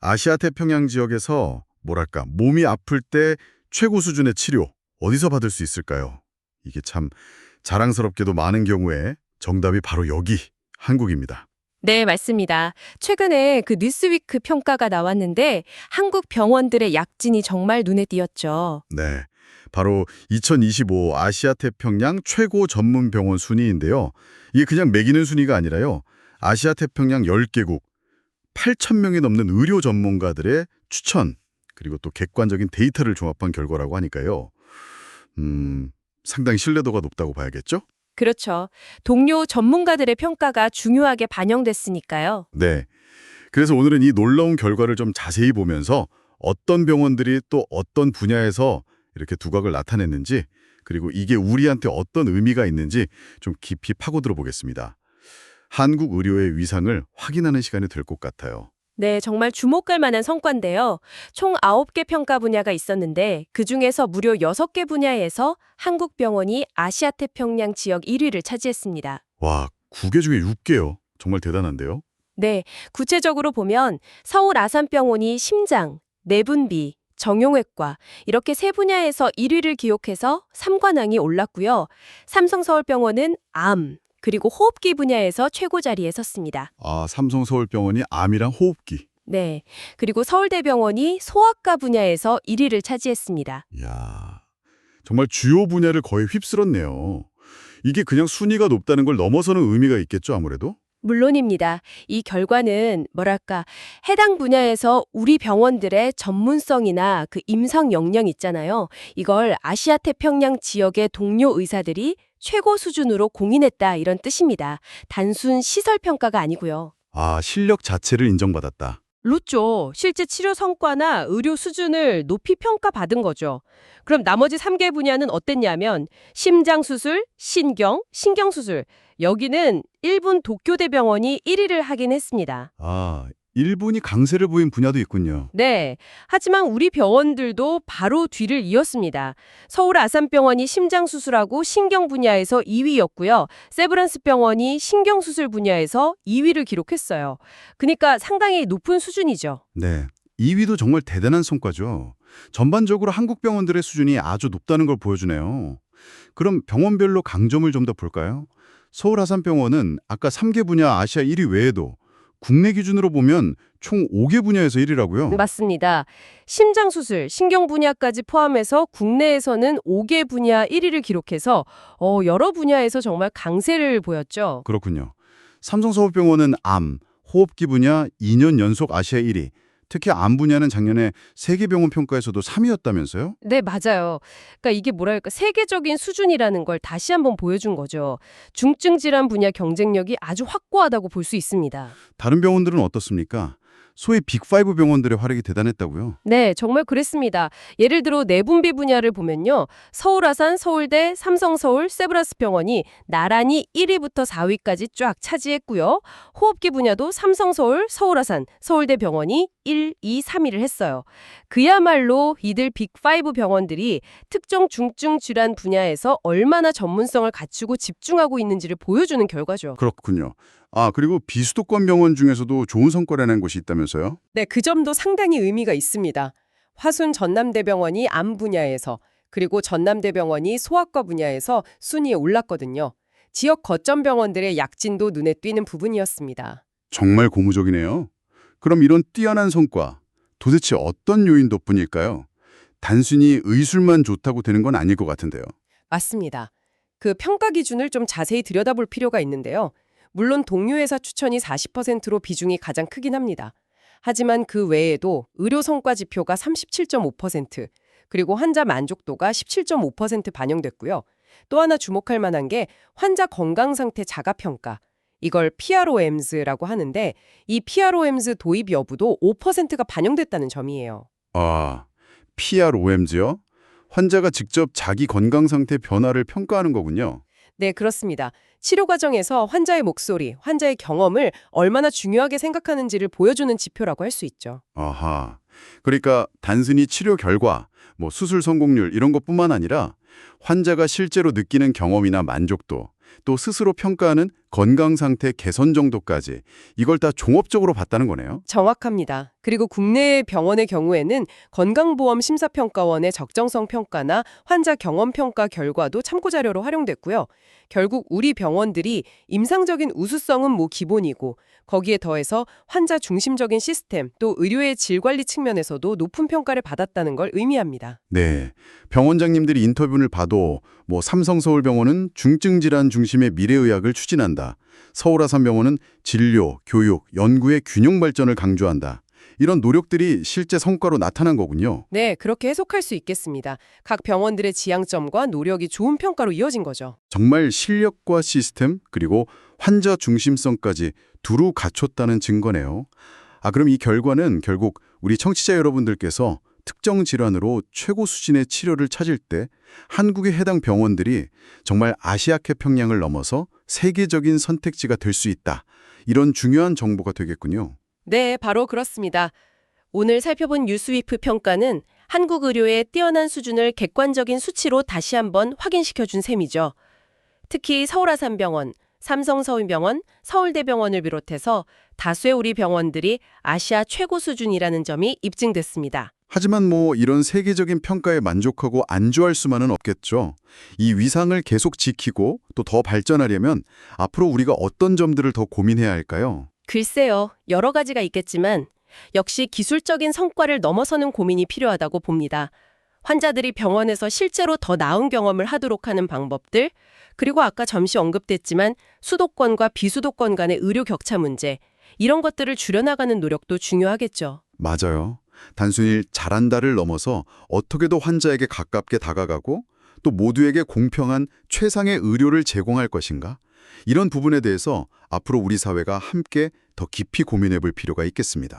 아시아 태평양 지역에서 뭐랄까 몸이 아플 때 최고 수준의 치료 어디서 받을 수 있을까요? 이게 참 자랑스럽게도 많은 경우에 정답이 바로 여기 한국입니다. 네, 맞습니다. 최근에 그 뉴스위크 평가가 나왔는데 한국 병원들의 약진이 정말 눈에 띄었죠. 네, 바로 2025 아시아 태평양 최고 전문 병원 순위인데요. 이게 그냥 매기는 순위가 아니라요. 아시아 태평양 10개국 8,000명이 넘는 의료 전문가들의 추천 그리고 또 객관적인 데이터를 종합한 결과라고 하니까요. 상당히 신뢰도가 높다고 봐야겠죠? 그렇죠. 동료 전문가들의 평가가 중요하게 반영됐으니까요. 네. 그래서 오늘은 이 놀라운 결과를 좀 자세히 보면서 어떤 병원들이 또 어떤 분야에서 이렇게 두각을 나타냈는지 그리고 이게 우리한테 어떤 의미가 있는지 좀 깊이 파고들어 보겠습니다. 한국 의료의 위상을 확인하는 시간이 될 것 같아요. 네, 정말 주목할 만한 성과인데요. 총 9개 평가 분야가 있었는데 그중에서 무려 6개 분야에서 한국 병원이 아시아 태평양 지역 1위를 차지했습니다. 와, 9개 중에 6개요. 정말 대단한데요? 네, 구체적으로 보면 서울 아산병원이 심장, 내분비, 정형외과 이렇게 세 분야에서 1위를 기록해서 3관왕이 올랐고요. 삼성서울병원은 암, 그리고 호흡기 분야에서 최고 자리에 섰습니다. 아, 삼성서울병원이 암이랑 호흡기. 네, 그리고 서울대병원이 소아과 분야에서 1위를 차지했습니다. 이야, 정말 주요 분야를 거의 휩쓸었네요. 이게 그냥 순위가 높다는 걸 넘어서는 의미가 있겠죠, 아무래도? 물론입니다. 이 결과는 뭐랄까 해당 분야에서 우리 병원들의 전문성이나 그 임상 역량 있잖아요. 이걸 아시아 태평양 지역의 동료 의사들이 최고 수준으로 공인했다 이런 뜻입니다. 단순 시설 평가가 아니고요. 아, 실력 자체를 인정받았다. 그렇죠. 실제 치료 성과나 의료 수준을 높이 평가받은 거죠. 그럼 나머지 3개 분야는 어땠냐면 심장수술, 신경수술. 여기는 일본 도쿄대병원이 1위를 하긴 했습니다. 아, 일본이 강세를 보인 분야도 있군요. 네. 하지만 우리 병원들도 바로 뒤를 이었습니다. 서울 아산병원이 심장수술하고 신경 분야에서 2위였고요. 세브란스 병원이 신경수술 분야에서 2위를 기록했어요. 그러니까 상당히 높은 수준이죠. 네, 2위도 정말 대단한 성과죠. 전반적으로 한국 병원들의 수준이 아주 높다는 걸 보여주네요. 그럼 병원별로 강점을 좀 더 볼까요? 서울 아산병원은 아까 3개 분야 아시아 1위 외에도 국내 기준으로 보면 총 5개 분야에서 1위라고요. 맞습니다. 심장수술, 신경 분야까지 포함해서 국내에서는 5개 분야 1위를 기록해서 여러 분야에서 정말 강세를 보였죠. 그렇군요. 삼성서울병원은 암, 호흡기 분야 2년 연속 아시아 1위. 특히 암 분야는 작년에 세계병원 평가에서도 3위였다면서요? 네, 맞아요. 그러니까 이게 뭐랄까 세계적인 수준이라는 걸 다시 한번 보여준 거죠. 중증 질환 분야 경쟁력이 아주 확고하다고 볼 수 있습니다. 다른 병원들은 어떻습니까? 소위 빅5 병원들의 활약이 대단했다고요? 네, 정말 그랬습니다. 예를 들어 내분비 분야를 보면요. 서울 아산, 서울대, 삼성서울, 세브란스 병원이 나란히 1위부터 4위까지 쫙 차지했고요. 호흡기 분야도 삼성서울, 서울 아산, 서울대 병원이 1, 2, 3위를 했어요. 그야말로 이들 빅5 병원들이 특정 중증 질환 분야에서 얼마나 전문성을 갖추고 집중하고 있는지를 보여주는 결과죠. 그렇군요. 아, 그리고 비수도권 병원 중에서도 좋은 성과를 낸 곳이 있다면서요? 네, 그 점도 상당히 의미가 있습니다. 화순 전남대병원이 암 분야에서 그리고 전남대병원이 소아과 분야에서 순위에 올랐거든요. 지역 거점 병원들의 약진도 눈에 띄는 부분이었습니다. 정말 고무적이네요. 그럼 이런 뛰어난 성과, 도대체 어떤 요인 덕분일까요? 단순히 의술만 좋다고 되는 건 아닐 것 같은데요. 맞습니다. 그 평가 기준을 좀 자세히 들여다볼 필요가 있는데요. 물론 동료회사 추천이 40%로 비중이 가장 크긴 합니다. 하지만 그 외에도 의료 성과 지표가 37.5%, 그리고 환자 만족도가 17.5% 반영됐고요. 또 하나 주목할 만한 게 환자 건강 상태 자가 평가. 이걸 PROMS라고 하는데 이 PROMS 도입 여부도 5%가 반영됐다는 점이에요. 아, PROMS요? 환자가 직접 자기 건강 상태 변화를 평가하는 거군요. 네, 그렇습니다. 치료 과정에서 환자의 목소리, 환자의 경험을 얼마나 중요하게 생각하는지를 보여주는 지표라고 할 수 있죠. 아하. 그러니까 단순히 치료 결과, 수술 성공률 이런 것뿐만 아니라 환자가 실제로 느끼는 경험이나 만족도, 또 스스로 평가하는 건강 상태 개선 정도까지 이걸 다 종합적으로 봤다는 거네요. 정확합니다. 그리고 국내 병원의 경우에는 건강보험 심사평가원의 적정성 평가나 환자 경험 평가 결과도 참고자료로 활용됐고요. 결국 우리 병원들이 임상적인 우수성은 뭐 기본이고 거기에 더해서 환자 중심적인 시스템 또 의료의 질 관리 측면에서도 높은 평가를 받았다는 걸 의미합니다. 네, 병원장님들이 인터뷰를 봐도 삼성서울병원은 중증질환 중심의 미래의학을 추진한다. 서울아산병원은 진료, 교육, 연구의 균형 발전을 강조한다. 이런 노력들이 실제 성과로 나타난 거군요. 네, 그렇게 해석할 수 있겠습니다. 각 병원들의 지향점과 노력이 좋은 평가로 이어진 거죠. 정말 실력과 시스템 그리고 환자 중심성까지 두루 갖췄다는 증거네요. 그럼 이 결과는 결국 우리 청취자 여러분들께서 특정 질환으로 최고 수준의 치료를 찾을 때 한국의 해당 병원들이 정말 아시아계 평양을 넘어서 세계적인 선택지가 될 수 있다. 이런 중요한 정보가 되겠군요. 네, 바로 그렇습니다. 오늘 살펴본 뉴스위프 평가는 한국 의료의 뛰어난 수준을 객관적인 수치로 다시 한번 확인시켜준 셈이죠. 특히 서울아산병원, 삼성서울병원, 서울대병원을 비롯해서 다수의 우리 병원들이 아시아 최고 수준이라는 점이 입증됐습니다. 하지만 이런 세계적인 평가에 만족하고 안주할 수만은 없겠죠. 이 위상을 계속 지키고 또 더 발전하려면 앞으로 우리가 어떤 점들을 더 고민해야 할까요? 글쎄요, 여러 가지가 있겠지만 역시 기술적인 성과를 넘어서는 고민이 필요하다고 봅니다. 환자들이 병원에서 실제로 더 나은 경험을 하도록 하는 방법들, 그리고 아까 잠시 언급됐지만 수도권과 비수도권 간의 의료 격차 문제, 이런 것들을 줄여나가는 노력도 중요하겠죠. 맞아요. 단순히 잘한다를 넘어서 어떻게 더 환자에게 가깝게 다가가고 또 모두에게 공평한 최상의 의료를 제공할 것인가? 이런 부분에 대해서 앞으로 우리 사회가 함께 더 깊이 고민해 볼 필요가 있겠습니다.